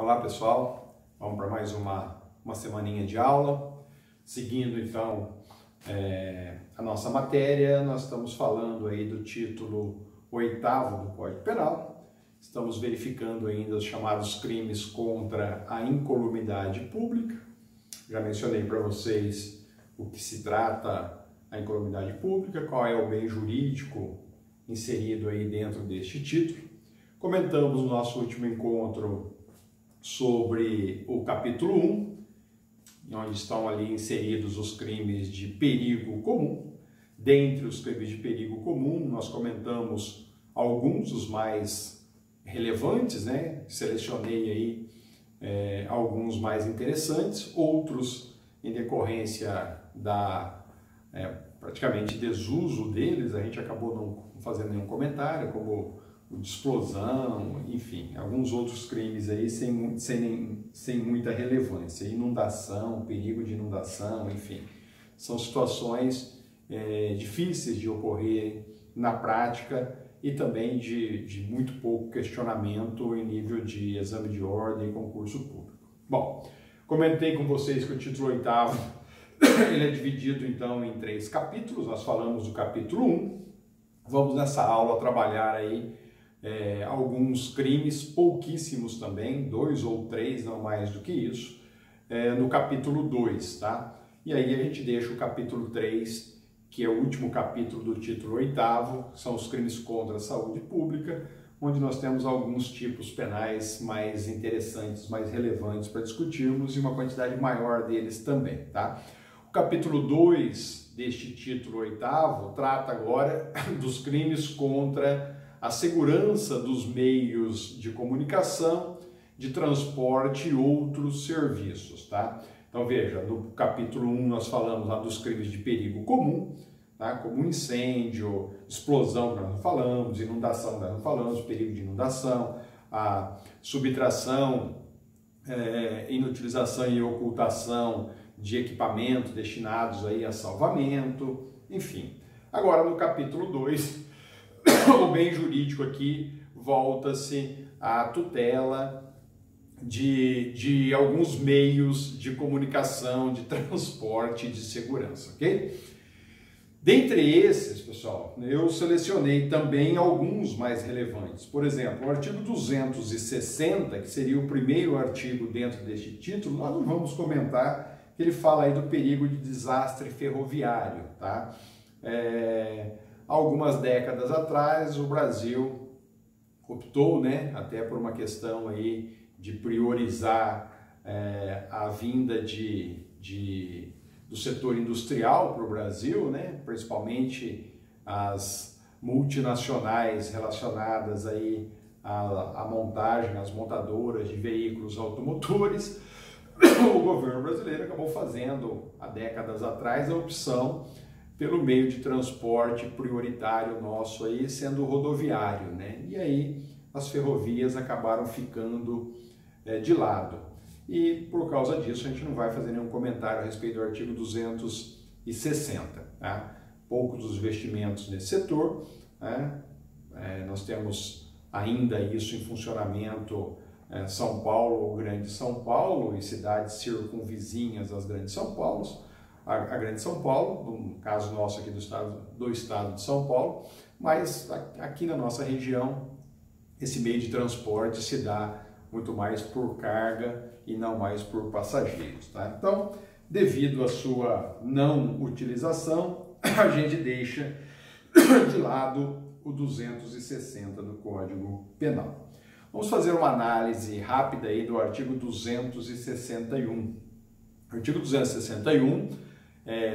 Olá pessoal, vamos para mais uma semaninha de aula. Seguindo então a nossa matéria, nós estamos falando aí do título 8º do Código Penal. Estamos verificando ainda os chamados crimes contra a incolumidade pública. Já mencionei para vocês o que se trata a incolumidade pública, qual é o bem jurídico inserido aí dentro deste título. Comentamos no nosso último encontro sobre o capítulo 1, onde estão ali inseridos os crimes de perigo comum. Dentre os crimes de perigo comum, nós comentamos alguns, os mais relevantes, né? Selecionei aí alguns mais interessantes, outros em decorrência da praticamente desuso deles, a gente acabou não fazendo nenhum comentário, como o de explosão, enfim, alguns outros crimes aí sem muita relevância, inundação, perigo de inundação, enfim, são situações difíceis de ocorrer na prática e também de muito pouco questionamento em nível de exame de ordem e concurso público. Bom, comentei com vocês que o título 8º ele é dividido então em 3 capítulos. Nós falamos do capítulo 1, vamos nessa aula trabalhar aí alguns crimes, pouquíssimos também, 2 ou 3, não mais do que isso, no capítulo 2, tá? E aí a gente deixa o capítulo 3, que é o último capítulo do título 8º, são os crimes contra a saúde pública, onde nós temos alguns tipos penais mais interessantes, mais relevantes para discutirmos e uma quantidade maior deles também, tá? O capítulo 2 deste título 8º trata agora dos crimes contra a segurança dos meios de comunicação, de transporte e outros serviços, tá? Então veja, no capítulo 1 nós falamos lá dos crimes de perigo comum, tá? Como incêndio, explosão, nós não falamos, inundação, nós não falamos, perigo de inundação, a subtração, inutilização e ocultação de equipamentos destinados aí a salvamento, enfim. Agora no capítulo 2, o bem jurídico aqui volta-se à tutela de alguns meios de comunicação, de transporte e de segurança, ok? Dentre esses, pessoal, eu selecionei também alguns mais relevantes. Por exemplo, o artigo 260, que seria o primeiro artigo dentro deste título, nós não vamos comentar, que ele fala aí do perigo de desastre ferroviário, tá? Algumas décadas atrás, o Brasil optou, né, até por uma questão aí de priorizar a vinda do setor industrial para o Brasil, né, principalmente as multinacionais relacionadas aí à montagem, às montadoras de veículos automotores. O governo brasileiro acabou fazendo, há décadas atrás, a opção pelo meio de transporte prioritário nosso aí sendo o rodoviário, né? E aí as ferrovias acabaram ficando de lado. E por causa disso a gente não vai fazer nenhum comentário a respeito do artigo 260, tá? Poucos dos investimentos nesse setor, né? Nós temos ainda isso em funcionamento São Paulo ou Grande São Paulo e cidades circunvizinhas às Grandes São Paulo. A Grande São Paulo, no caso nosso aqui do estado de São Paulo, mas aqui na nossa região esse meio de transporte se dá muito mais por carga e não mais por passageiros, tá? Então, devido à sua não utilização, a gente deixa de lado o 260 do Código Penal. Vamos fazer uma análise rápida aí do artigo 261. O artigo 261,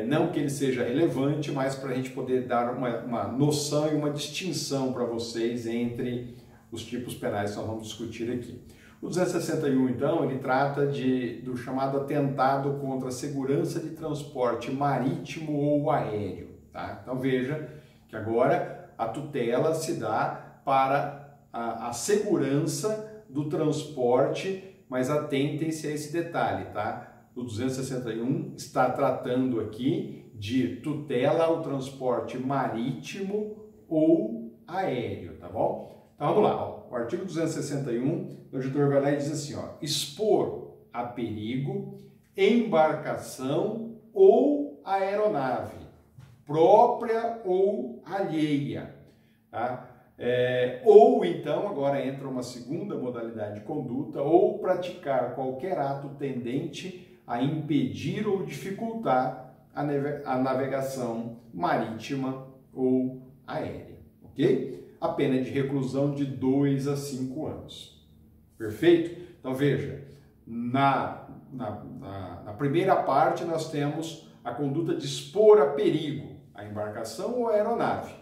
não que ele seja relevante, mas para a gente poder dar uma noção e uma distinção para vocês entre os tipos penais que nós vamos discutir aqui. O 261, então, ele trata do chamado atentado contra a segurança de transporte marítimo ou aéreo, tá? Então veja que agora a tutela se dá para a segurança do transporte, mas atentem-se a esse detalhe, tá? O 261 está tratando aqui de tutela ao transporte marítimo ou aéreo, tá bom? Então vamos lá, ó. O o artigo 261, o legislador vai lá e diz assim, ó, expor a perigo embarcação ou aeronave, própria ou alheia, tá? Ou então, agora entra uma segunda modalidade de conduta, ou praticar qualquer ato tendente a impedir ou dificultar a navegação marítima ou aérea, ok? A pena de reclusão de 2 a 5 anos. Perfeito? Então veja, na primeira parte nós temos a conduta de expor a perigo a embarcação ou a aeronave,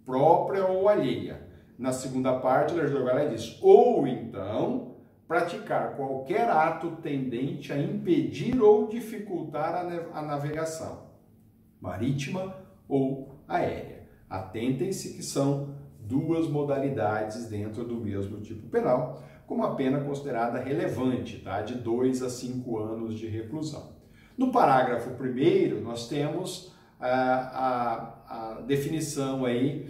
própria ou alheia. Na segunda parte, o legislador vai lá e diz, ou então, praticar qualquer ato tendente a impedir ou dificultar a navegação marítima ou aérea. Atentem-se que são duas modalidades dentro do mesmo tipo penal, com uma pena considerada relevante, tá? De 2 a 5 anos de reclusão. No parágrafo 1º, nós temos a definição aí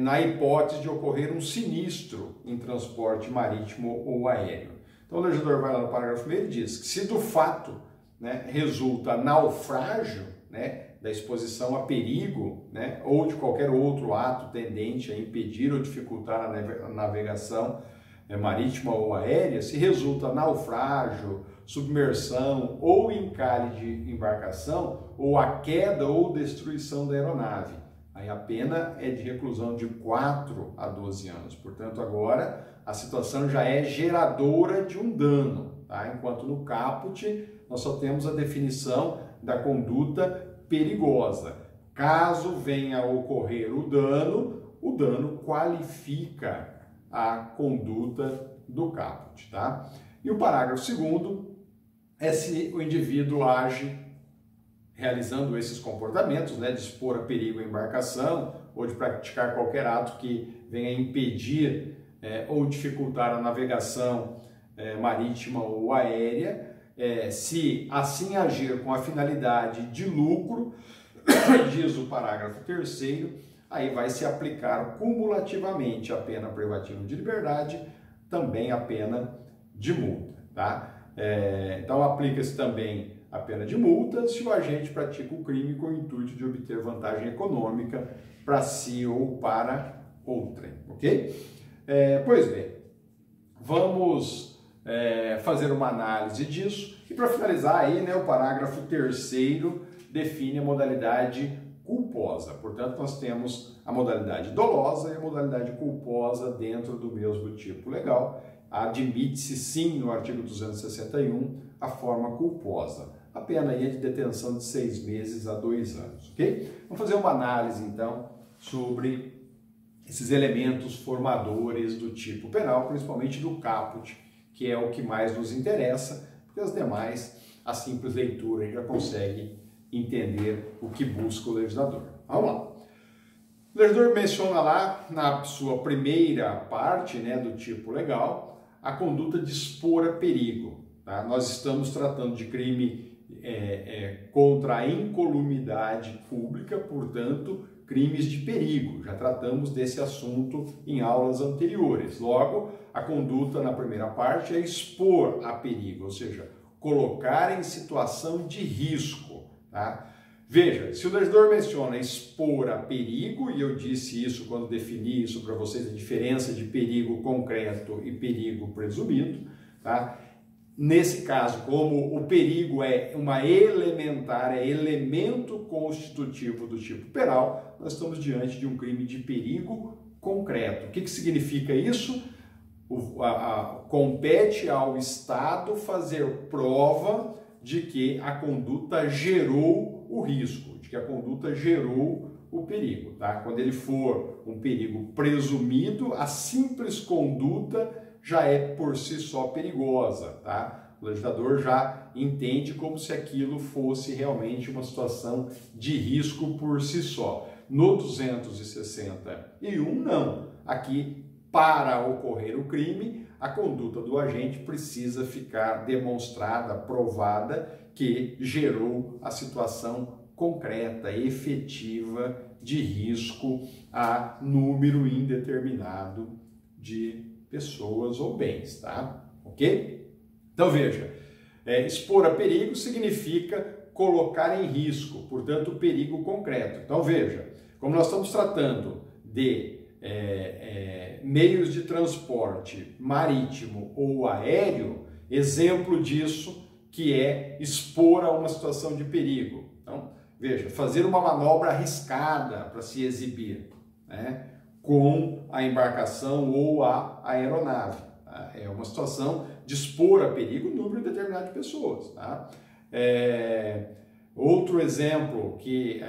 na hipótese de ocorrer um sinistro em transporte marítimo ou aéreo. Então o legislador vai lá no parágrafo 1º e diz que se do fato, né, resulta naufrágio, né, da exposição a perigo, né, ou de qualquer outro ato tendente a impedir ou dificultar a navegação marítima ou aérea, se resulta naufrágio, submersão ou encalhe de embarcação, ou a queda ou destruição da aeronave. Aí a pena é de reclusão de 4 a 12 anos. Portanto, agora a situação já é geradora de um dano, tá? Enquanto no caput nós só temos a definição da conduta perigosa. Caso venha a ocorrer o dano qualifica a conduta do caput, tá? E o parágrafo 2º é se o indivíduo age realizando esses comportamentos, né, de expor a perigo a embarcação ou de praticar qualquer ato que venha a impedir ou dificultar a navegação marítima ou aérea, se assim agir com a finalidade de lucro, diz o parágrafo 3º, aí vai se aplicar cumulativamente a pena privativa de liberdade, também a pena de multa, tá? Então aplica-se também a pena de multa se o agente pratica o crime com o intuito de obter vantagem econômica para si ou para outrem, ok? Pois bem, vamos fazer uma análise disso e para finalizar aí, né, o parágrafo 3º define a modalidade culposa. Portanto, nós temos a modalidade dolosa e a modalidade culposa dentro do mesmo tipo legal. Admite-se sim no artigo 261 a forma culposa. A pena aí é de detenção de 6 meses a 2 anos, ok? Vamos fazer uma análise então sobre esses elementos formadores do tipo penal, principalmente do caput, que é o que mais nos interessa, porque as demais, a simples leitura, a gente já consegue entender o que busca o legislador. Vamos lá. O legislador menciona lá, na sua primeira parte, né, do tipo legal, a conduta de expor a perigo. Tá? Nós estamos tratando de crime contra a incolumidade pública, portanto, crimes de perigo. Já tratamos desse assunto em aulas anteriores. Logo, a conduta na primeira parte é expor a perigo, ou seja, colocar em situação de risco. Tá? Veja, se o legislador menciona expor a perigo, e eu disse isso quando defini isso para vocês, a diferença de perigo concreto e perigo presumido, tá? Nesse caso, como o perigo é uma elementar, é elemento constitutivo do tipo penal, nós estamos diante de um crime de perigo concreto. O que significa isso? Compete ao Estado fazer prova de que a conduta gerou o risco, de que a conduta gerou o perigo. Tá? Quando ele for um perigo presumido, a simples conduta já é por si só perigosa. Tá? O legislador já entende como se aquilo fosse realmente uma situação de risco por si só. No 261, não. Aqui, para ocorrer o crime, a conduta do agente precisa ficar demonstrada, provada, que gerou a situação concreta, efetiva, de risco a número indeterminado de pessoas ou bens, tá? Ok? Então veja, expor a perigo significa colocar em risco, portanto, perigo concreto. Então veja, como nós estamos tratando de meios de transporte marítimo ou aéreo, exemplo disso que é expor a uma situação de perigo. Então, veja, fazer uma manobra arriscada para se exibir, né, com a embarcação ou a aeronave. Tá? É uma situação de expor a perigo um número determinado de pessoas. Tá? Outro exemplo que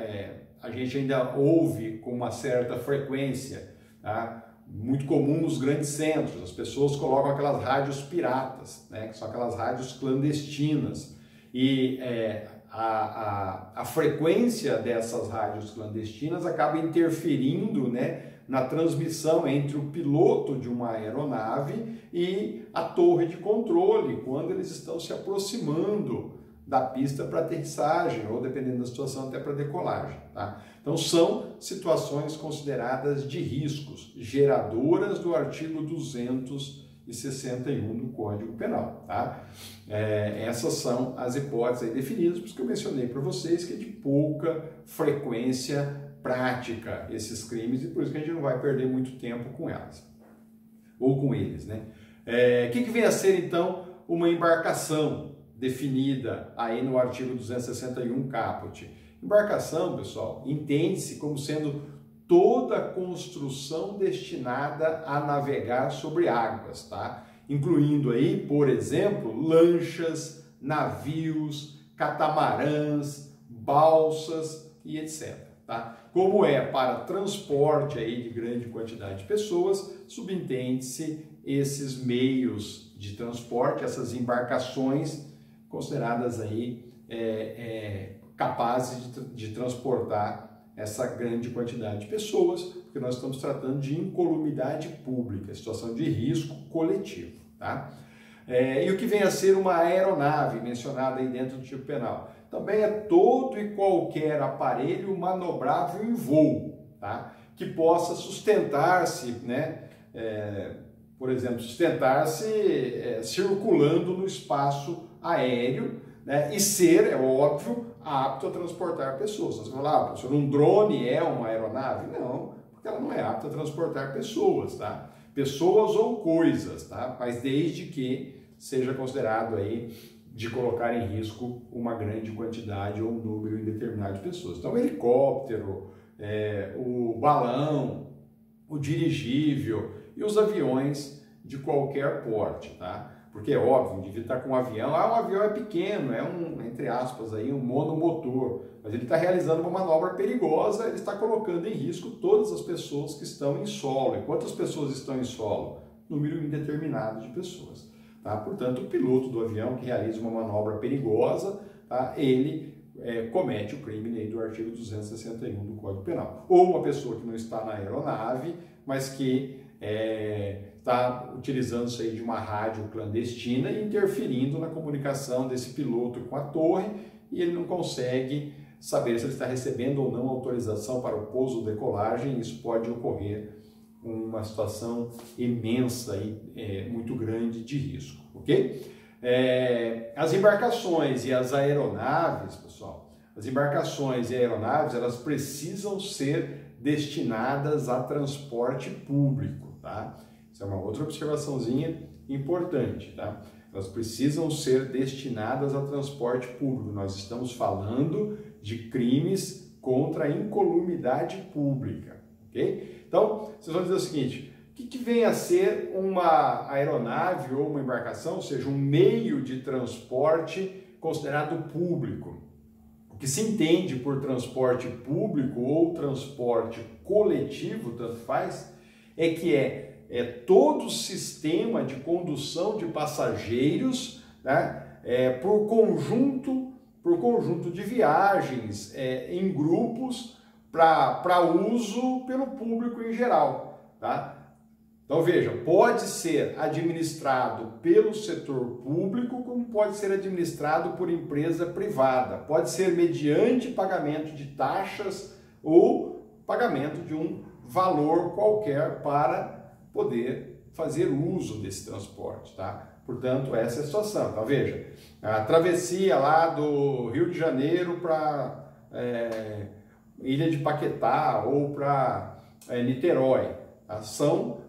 a gente ainda ouve com uma certa frequência, tá? Muito comum nos grandes centros, as pessoas colocam aquelas rádios piratas, né? Que são aquelas rádios clandestinas, e a frequência dessas rádios clandestinas acaba interferindo, né, na transmissão entre o piloto de uma aeronave e a torre de controle, quando eles estão se aproximando da pista para aterrissagem, ou dependendo da situação, até para decolagem. Tá? Então são situações consideradas de riscos, geradoras do artigo 261 do Código Penal. Tá? Essas são as hipóteses aí definidas, por isso que eu mencionei para vocês que é de pouca frequência prática esses crimes, e por isso que a gente não vai perder muito tempo com elas, ou com eles. Né? Que vem a ser então uma embarcação definida aí no artigo 261 caput? Embarcação, pessoal, entende-se como sendo toda construção destinada a navegar sobre águas, tá? Incluindo aí, por exemplo, lanchas, navios, catamarãs, balsas e etc. Tá? Como é para transporte aí de grande quantidade de pessoas, subentende-se esses meios de transporte, essas embarcações consideradas aí capazes de transportar essa grande quantidade de pessoas, porque nós estamos tratando de incolumidade pública, situação de risco coletivo. Tá? E o que vem a ser uma aeronave, mencionada aí dentro do tipo penal? Também é todo e qualquer aparelho manobrável em voo, tá? Que possa sustentar-se, né? Por exemplo, sustentar-se circulando no espaço aéreo, né? E ser, é óbvio, apto a transportar pessoas. Você vai falar, professor, um drone é uma aeronave? Não, porque ela não é apta a transportar pessoas, tá? Pessoas ou coisas, tá? Mas desde que seja considerado aí de colocar em risco uma grande quantidade ou um número indeterminado de pessoas. Então, o helicóptero, o balão, o dirigível e os aviões de qualquer porte, tá? Porque é óbvio, o indivíduo está com um avião, o avião é pequeno, é entre aspas, aí, um monomotor, mas ele está realizando uma manobra perigosa, ele está colocando em risco todas as pessoas que estão em solo. E quantas pessoas estão em solo? Número indeterminado de pessoas. Tá? Portanto, o piloto do avião que realiza uma manobra perigosa, tá? Ele comete o crime do artigo 261 do Código Penal. Ou uma pessoa que não está na aeronave, mas que está utilizando-se aí de uma rádio clandestina e interferindo na comunicação desse piloto com a torre, e ele não consegue saber se ele está recebendo ou não autorização para o pouso ou decolagem. Isso pode ocorrer uma situação imensa e muito grande de risco, ok? As embarcações e as aeronaves, pessoal, as embarcações e aeronaves, elas precisam ser destinadas a transporte público, tá? Isso é uma outra observaçãozinha importante, tá? Elas precisam ser destinadas a transporte público. Nós estamos falando de crimes contra a incolumidade pública, ok? Então, vocês vão dizer o seguinte, o que vem a ser uma aeronave ou uma embarcação, ou seja, um meio de transporte considerado público? O que se entende por transporte público ou transporte coletivo, tanto faz, é que é todo o sistema de condução de passageiros, né, por conjunto de viagens em grupos para uso pelo público em geral. Tá? Então veja, pode ser administrado pelo setor público, como pode ser administrado por empresa privada. Pode ser mediante pagamento de taxas ou pagamento de um valor qualquer para poder fazer uso desse transporte, tá? Portanto, essa é a situação. Então, veja, a travessia lá do Rio de Janeiro para Ilha de Paquetá ou para Niterói, tá? São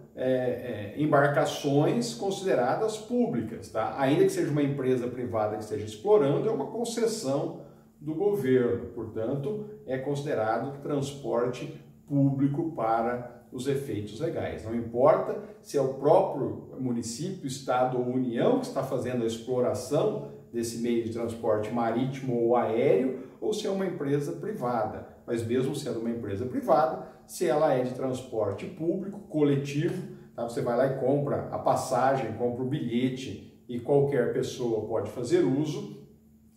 embarcações consideradas públicas, tá? Ainda que seja uma empresa privada que esteja explorando, é uma concessão do governo, portanto, é considerado transporte público para os efeitos legais. Não importa se é o próprio município, estado ou união que está fazendo a exploração desse meio de transporte marítimo ou aéreo, ou se é uma empresa privada. Mas mesmo sendo uma empresa privada, se ela é de transporte público, coletivo, tá? Você vai lá e compra a passagem, compra o bilhete e qualquer pessoa pode fazer uso,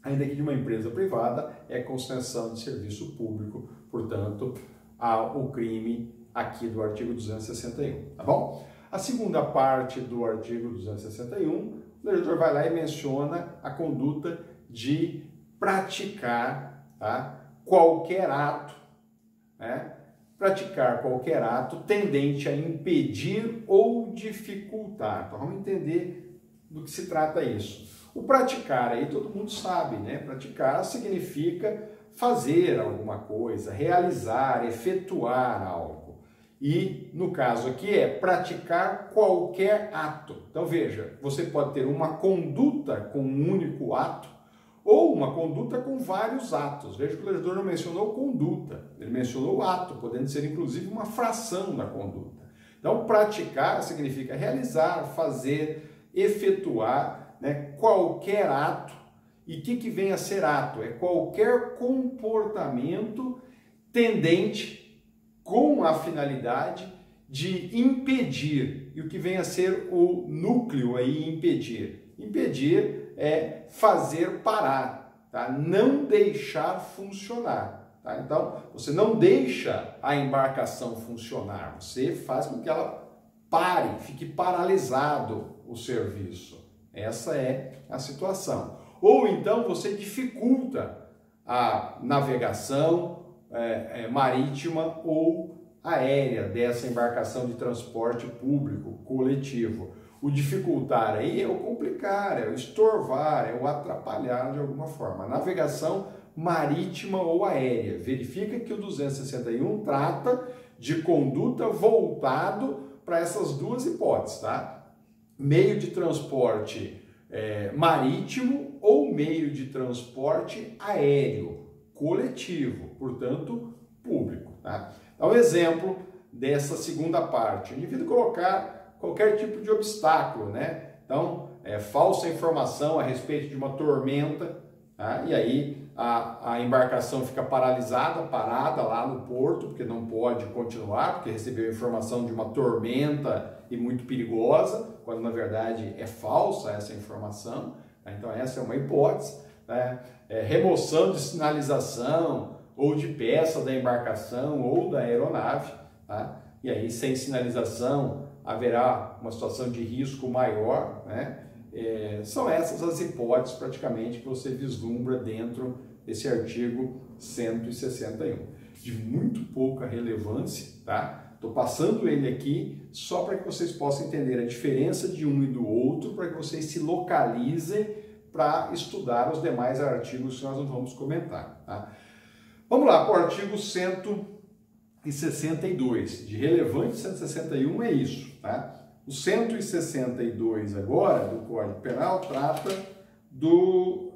ainda que de uma empresa privada, é concessão de serviço público, portanto, há o crime aqui do artigo 261, tá bom? A segunda parte do artigo 261, o legislador vai lá e menciona a conduta de praticar, tá, qualquer ato, né? Praticar qualquer ato tendente a impedir ou dificultar. Então vamos entender do que se trata isso. O praticar aí todo mundo sabe, né? Praticar significa fazer alguma coisa, realizar, efetuar algo. E no caso aqui é praticar qualquer ato. Então veja, você pode ter uma conduta com um único ato ou uma conduta com vários atos. Veja que o legislador não mencionou conduta, ele mencionou ato, podendo ser inclusive uma fração da conduta. Então praticar significa realizar, fazer, efetuar, né, qualquer ato. E o que vem a ser ato? É qualquer comportamento tendente com a finalidade de impedir. E o que vem a ser o núcleo aí, impedir? Impedir é fazer parar, tá? Não deixar funcionar. Tá? Então, você não deixa a embarcação funcionar, você faz com que ela pare, fique paralisado o serviço. Essa é a situação. Ou então você dificulta a navegação marítima ou aérea dessa embarcação de transporte público, coletivo. O dificultar aí é o complicar, é o estorvar, é o atrapalhar de alguma forma. A navegação marítima ou aérea. Verifica que o 261 trata de conduta voltado para essas duas hipóteses, tá? Meio de transporte marítimo ou meio de transporte aéreo, coletivo, portanto, público. Tá? Então, exemplo dessa segunda parte, o indivíduo colocar qualquer tipo de obstáculo, né? Então, falsa informação a respeito de uma tormenta, tá? E aí a embarcação fica paralisada, parada lá no porto, porque não pode continuar, porque recebeu informação de uma tormenta e muito perigosa, quando na verdade é falsa essa informação. Tá? Então essa é uma hipótese. Né? Remoção de sinalização ou de peça da embarcação ou da aeronave. Tá? E aí sem sinalização haverá uma situação de risco maior. Né? São essas as hipóteses praticamente que você vislumbra dentro desse artigo 161. De muito pouca relevância, tá? Estou passando ele aqui só para que vocês possam entender a diferença de um e do outro, para que vocês se localizem para estudar os demais artigos que nós não vamos comentar. Tá? Vamos lá para o artigo 162. De relevante 161 é isso. Tá? O 162 agora do Código Penal trata do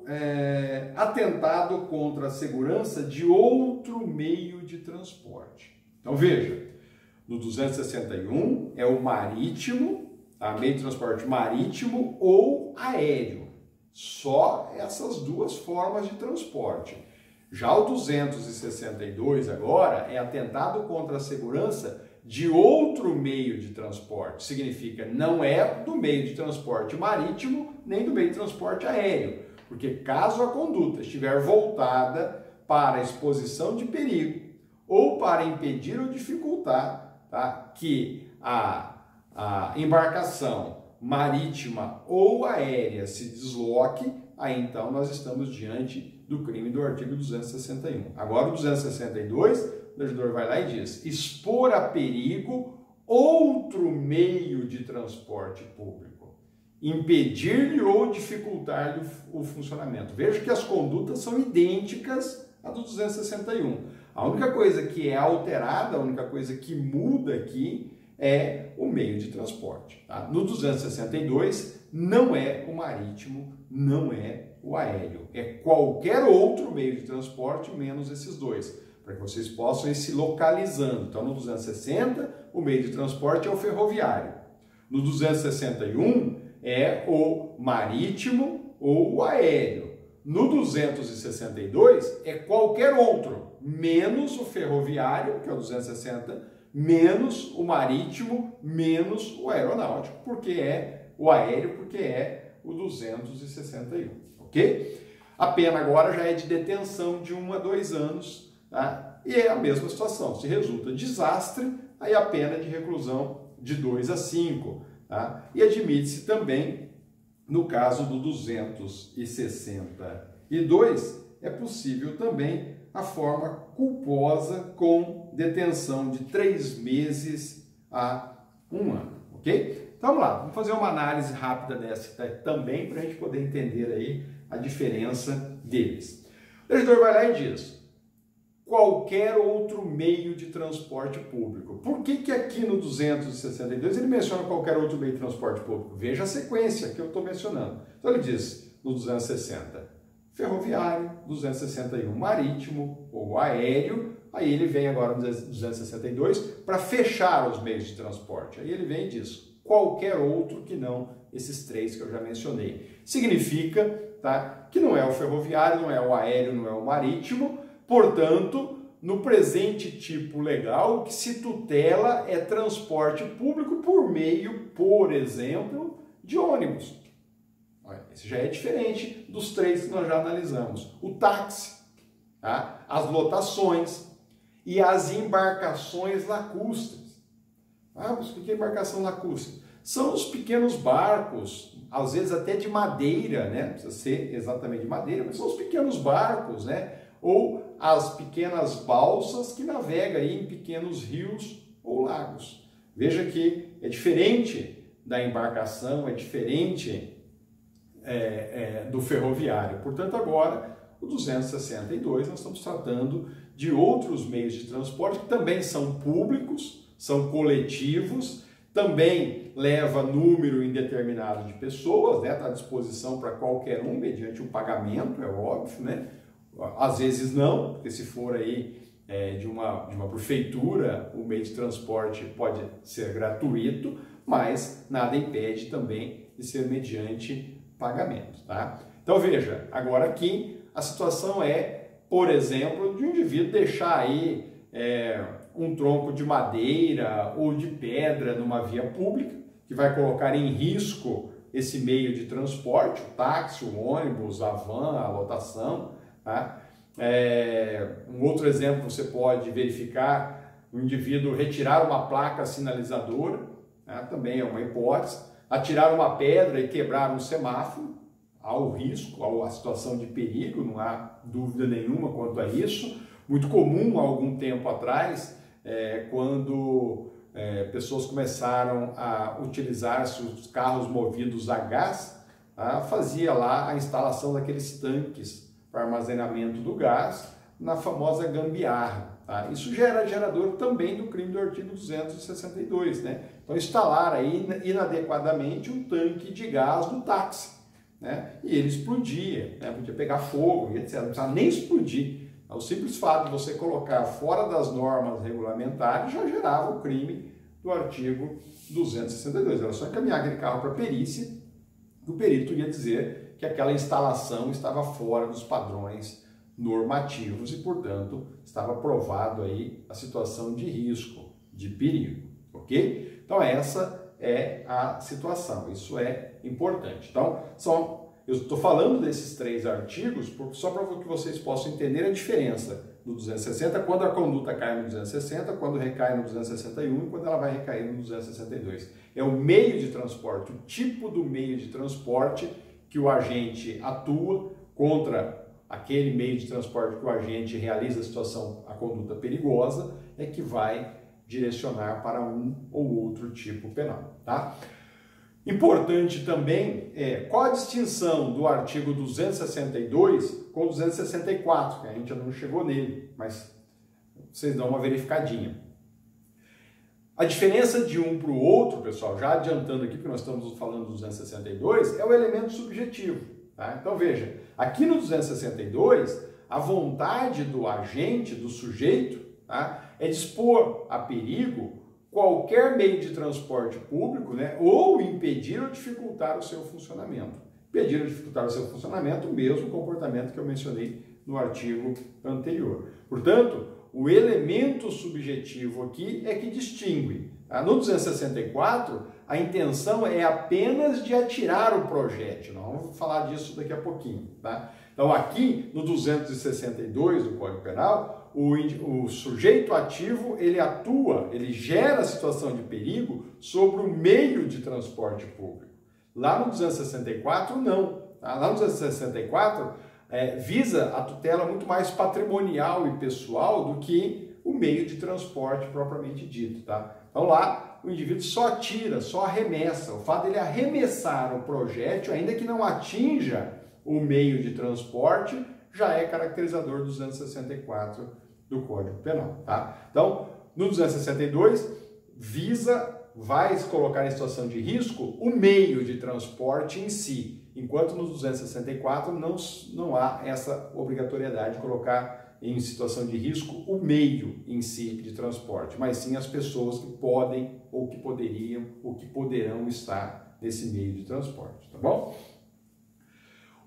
atentado contra a segurança de outro meio de transporte. Então veja, no 261 é o marítimo, tá? Meio de transporte marítimo ou aéreo. Só essas duas formas de transporte. Já o 262 agora é atentado contra a segurança de outro meio de transporte. Significa, não é do meio de transporte marítimo, nem do meio de transporte aéreo. Porque caso a conduta estiver voltada para a exposição de perigo ou para impedir ou dificultar, tá, que a embarcação marítima ou aérea se desloque, aí então nós estamos diante do crime do artigo 261. Agora o 262, o legislador vai lá e diz: expor a perigo outro meio de transporte público, impedir-lhe ou dificultar-lhe o funcionamento. Veja que as condutas são idênticas à do 261. A única coisa que é alterada, a única coisa que muda aqui é o meio de transporte. Tá? No 262, não é o marítimo, não é o aéreo. É qualquer outro meio de transporte, menos esses dois, para que vocês possam ir se localizando. Então, no 260, o meio de transporte é o ferroviário. No 261, é o marítimo ou o aéreo. No 262, é qualquer outro, menos o ferroviário, que é o 260, menos o marítimo, menos o aeronáutico, porque é o aéreo, porque é o 261, ok? A pena agora já é de detenção de 1 a 2 anos, tá? E é a mesma situação, se resulta desastre, aí a pena de reclusão de 2 a 5, tá? E admite-se também, no caso do 262, é possível também a forma culposa com detenção de 3 meses a 1 ano, ok? Então vamos lá, vamos fazer uma análise rápida dessa também para a gente poder entender aí a diferença deles. O legislador vai lá e diz: qualquer outro meio de transporte público. Por que aqui no 262 ele menciona qualquer outro meio de transporte público? Veja a sequência que eu estou mencionando. Então ele diz no 260, ferroviário, 261, marítimo ou aéreo, aí ele vem agora no 262 para fechar os meios de transporte. Aí ele vem e diz qualquer outro que não esses 3 que eu já mencionei. Significa, tá, que não é o ferroviário, não é o aéreo, não é o marítimo. Portanto, no presente tipo legal, o que se tutela é transporte público por meio, por exemplo, de ônibus. Esse já é diferente dos 3 que nós já analisamos. O táxi, tá? As lotações e as embarcações lacustres. Mas o que é embarcação lacustre? São os pequenos barcos, às vezes até de madeira, né? Não precisa ser exatamente de madeira, mas são os pequenos barcos, né? Ou as pequenas balsas que navegam aí em pequenos rios ou lagos. Veja que é diferente da embarcação, é diferente do ferroviário. Portanto, agora, o 262, nós estamos tratando de outros meios de transporte que também são públicos, são coletivos, também leva número indeterminado de pessoas, né? Está à disposição para qualquer um, mediante um pagamento, é óbvio, né? Às vezes não, porque se for aí de uma prefeitura, o meio de transporte pode ser gratuito, mas nada impede também de ser mediante pagamento, tá? Então veja, agora aqui a situação é, por exemplo, de um indivíduo deixar aí um tronco de madeira ou de pedra numa via pública, que vai colocar em risco esse meio de transporte, o táxi, o ônibus, a van, a lotação, tá? Um outro exemplo, você pode verificar o indivíduo retirar uma placa sinalizadora, tá? Também é uma hipótese, atirar uma pedra e quebrar um semáforo, há o risco, há a situação de perigo, não há dúvida nenhuma quanto a isso. Muito comum há algum tempo atrás, quando pessoas começaram a utilizar os carros movidos a gás, fazia lá a instalação daqueles tanques para armazenamento do gás na famosa gambiarra. Tá? Isso já era gerador também do crime do artigo 262, né? Então instalar aí inadequadamente um tanque de gás no táxi, né? E ele explodia, né? Podia pegar fogo e etc. Não precisava nem explodir. O simples fato de você colocar fora das normas regulamentares já gerava o crime do artigo 262. Era só encaminhar aquele carro para a perícia, o perito ia dizer que aquela instalação estava fora dos padrões normativos e, portanto, estava provado aí a situação de risco, de perigo, ok? Então essa é a situação, isso é importante. Então, eu estou falando desses 3 artigos só para que vocês possam entender a diferença do 260, quando a conduta cai no 260, quando recai no 261 e quando ela vai recair no 262. É o meio de transporte, o tipo do meio de transporte que o agente atua contra aquele meio de transporte que o agente realiza a conduta perigosa, é que vai direcionar para um ou outro tipo penal, tá? Importante também qual a distinção do artigo 262 com o 264, que a gente ainda não chegou nele, mas vocês dão uma verificadinha. A diferença de um para o outro, pessoal, já adiantando aqui, porque nós estamos falando do 262, é o elemento subjetivo, tá? Então veja, aqui no 262, a vontade do agente, do sujeito, tá, é dispor a perigo qualquer meio de transporte público, né, ou impedir ou dificultar o seu funcionamento. Impedir ou dificultar o seu funcionamento, o mesmo comportamento que eu mencionei no artigo anterior. Portanto, o elemento subjetivo aqui é que distingue. Tá? No 264, a intenção é apenas de atirar o projétil. Nós vamos falar disso daqui a pouquinho. Tá? Então, aqui no 262 do Código Penal, o sujeito ativo, ele atua, ele gera a situação de perigo sobre o meio de transporte público. Lá no 264, não. Tá? Lá no 264, visa a tutela muito mais patrimonial e pessoal do que o meio de transporte propriamente dito. Tá? Então lá, o indivíduo só atira, só arremessa. O fato dele arremessar o projétil, ainda que não atinja o meio de transporte, já é caracterizador do 264 do Código Penal, tá? Então, no 262, vai se colocar em situação de risco o meio de transporte em si, enquanto no 264 não há essa obrigatoriedade de colocar em situação de risco o meio em si de transporte, mas sim as pessoas que podem ou que poderiam ou que poderão estar nesse meio de transporte, tá bom?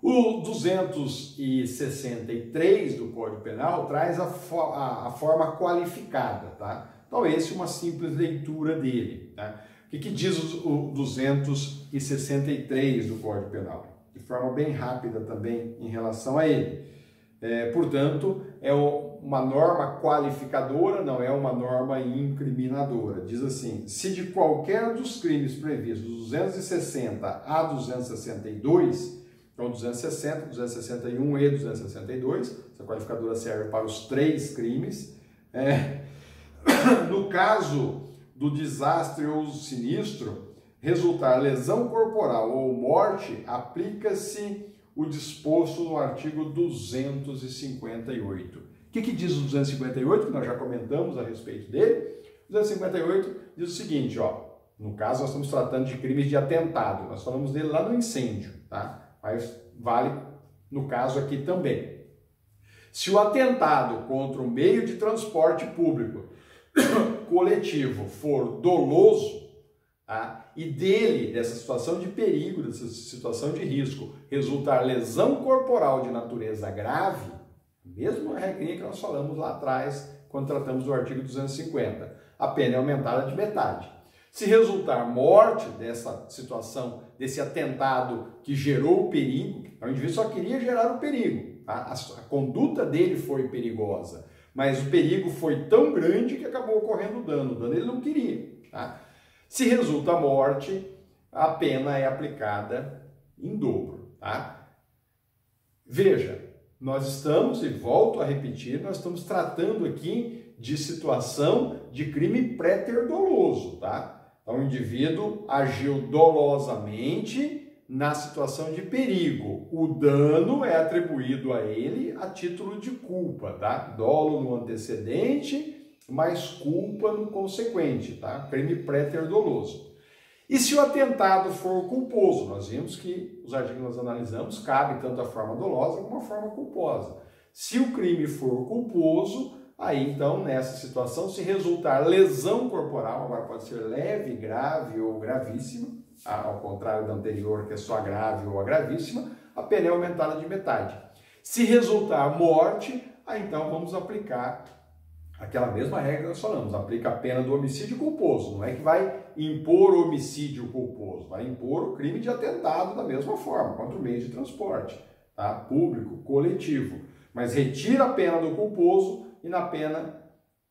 O 263 do Código Penal traz a forma qualificada, tá? Então, esse é uma simples leitura dele, tá? O que diz o 263 do Código Penal? De forma bem rápida também em relação a ele. Portanto, é uma norma qualificadora, não é uma norma incriminadora. Diz assim, se de qualquer dos crimes previstos, 260 a 262... Então, 260, 261 e 262, essa qualificadora serve para os 3 crimes. No caso do desastre ou sinistro, resultar lesão corporal ou morte, aplica-se o disposto no artigo 258. O que diz o 258, que nós já comentamos a respeito dele? O 258 diz o seguinte, ó, no caso nós estamos tratando de crimes de atentado, nós falamos dele lá no incêndio, tá? Mas vale no caso aqui também. Se o atentado contra o meio de transporte público coletivo for doloso, tá? E dessa situação de perigo, dessa situação de risco, resultar lesão corporal de natureza grave, mesmo a regrinha que nós falamos lá atrás, quando tratamos do artigo 250, a pena é aumentada de metade. Se resultar morte dessa situação, desse atentado que gerou o perigo, o indivíduo só queria gerar o perigo, tá? A conduta dele foi perigosa, mas o perigo foi tão grande que acabou ocorrendo o dano ele não queria. Tá? Se resulta morte, a pena é aplicada em dobro. Tá? Veja, nós estamos, e volto a repetir, nós estamos tratando aqui de situação de crime pré-doloso, tá? Então, o indivíduo agiu dolosamente na situação de perigo. O dano é atribuído a ele a título de culpa, tá? Dolo no antecedente, mais culpa no consequente, tá? Crime pré-doloso. E se o atentado for culposo? Nós vimos que os artigos que nós analisamos cabe tanto a forma dolosa como a forma culposa. Se o crime for culposo, aí então nessa situação, se resultar lesão corporal, agora pode ser leve, grave ou gravíssima, ao contrário da anterior que é só grave ou gravíssima, a pena é aumentada de metade. Se resultar morte, aí então vamos aplicar aquela mesma regra que nós falamos, aplica a pena do homicídio culposo, não é que vai impor o homicídio culposo, vai impor o crime de atentado da mesma forma, contra o meio de transporte, tá? Público, coletivo, mas retira a pena do culposo e na pena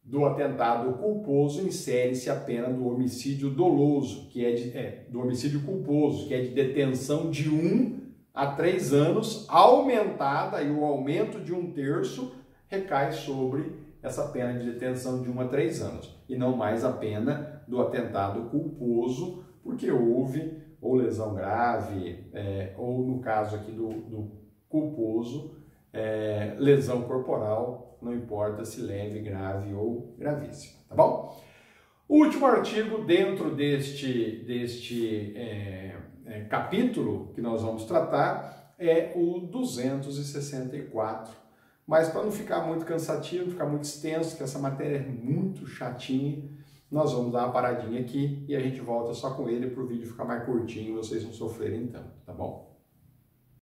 do atentado culposo insere-se a pena do homicídio doloso, que é do homicídio culposo, que é de detenção de 1 a 3 anos, aumentada, e o aumento de 1/3 recai sobre essa pena de detenção de 1 a 3 anos, e não mais a pena do atentado culposo, porque houve ou lesão grave, ou no caso aqui do culposo, lesão corporal, não importa se leve, grave ou gravíssima, tá bom? O último artigo dentro deste capítulo que nós vamos tratar é o 264, mas para não ficar muito cansativo, ficar muito extenso, que essa matéria é muito chatinha, nós vamos dar uma paradinha aqui e a gente volta só com ele para o vídeo ficar mais curtinho e vocês não sofrerem tanto, tá bom?